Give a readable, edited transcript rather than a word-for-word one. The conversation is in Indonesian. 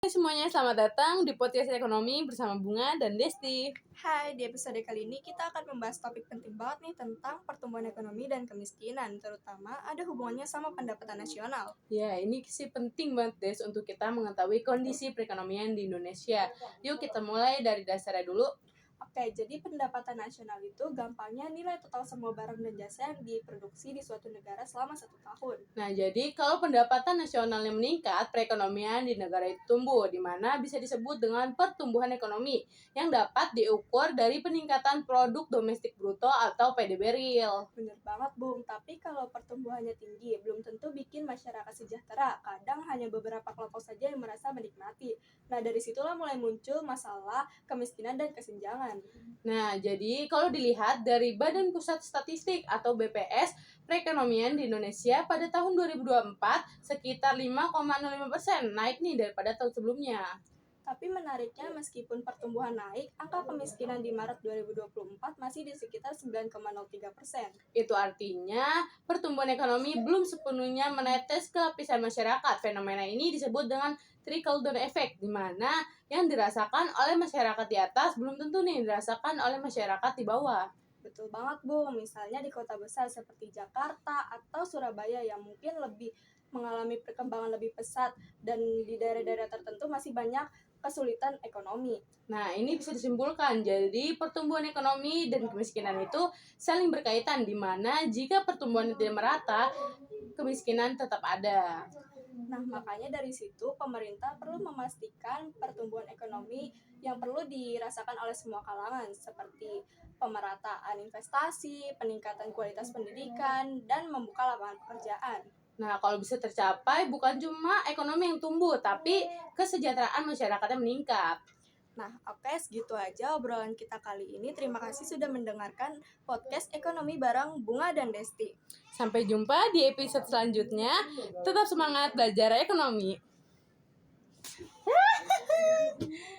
Hai semuanya, selamat datang di podcast ekonomi bersama Bunga dan Desti. Hai, di episode kali ini kita akan membahas topik penting banget nih tentang pertumbuhan ekonomi dan kemiskinan, terutama ada hubungannya sama pendapatan nasional. Ya, ini sih penting banget Des untuk kita mengetahui kondisi perekonomian di Indonesia. Yuk kita mulai dari dasarnya dulu. Oke, jadi pendapatan nasional itu gampangnya nilai total semua barang dan jasa yang diproduksi di suatu negara selama 1 tahun. Nah, jadi kalau pendapatan nasionalnya meningkat, perekonomian di negara itu tumbuh, di mana bisa disebut dengan pertumbuhan ekonomi yang dapat diukur dari peningkatan produk domestik bruto atau PDB real. Bener banget, Bung. Tapi kalau pertumbuhannya tinggi, belum tentu bikin masyarakat sejahtera. Kadang hanya beberapa kelompok saja yang merasa menikmati. Nah, dari situlah mulai muncul masalah kemiskinan dan kesenjangan. Nah, jadi kalau dilihat dari Badan Pusat Statistik atau BPS, perekonomian di Indonesia pada tahun 2024 sekitar 5,05%, naik nih daripada tahun sebelumnya. Tapi menariknya, meskipun pertumbuhan naik, angka kemiskinan di Maret 2024 masih di sekitar 9,03%. Itu artinya pertumbuhan ekonomi belum sepenuhnya menetes ke lapisan masyarakat. Fenomena ini disebut dengan trickle down effect, di mana yang dirasakan oleh masyarakat di atas belum tentu nih dirasakan oleh masyarakat di bawah. Betul banget, Bung. Misalnya di kota besar seperti Jakarta atau Surabaya yang mungkin lebih mengalami perkembangan lebih pesat dan di daerah-daerah tertentu masih banyak kesulitan ekonomi. Nah, ini bisa disimpulkan. Jadi, pertumbuhan ekonomi dan kemiskinan itu saling berkaitan, di mana jika pertumbuhan tidak merata, kemiskinan tetap ada. Nah, makanya dari situ pemerintah perlu memastikan pertumbuhan ekonomi yang perlu dirasakan oleh semua kalangan seperti pemerataan investasi, peningkatan kualitas pendidikan, dan membuka lapangan pekerjaan. Nah, kalau bisa tercapai, bukan cuma ekonomi yang tumbuh, tapi kesejahteraan masyarakatnya meningkat. Nah, oke, segitu aja obrolan kita kali ini. Terima kasih sudah mendengarkan podcast ekonomi bareng Bunga dan Desti. Sampai jumpa di episode selanjutnya. Tetap semangat belajar ekonomi.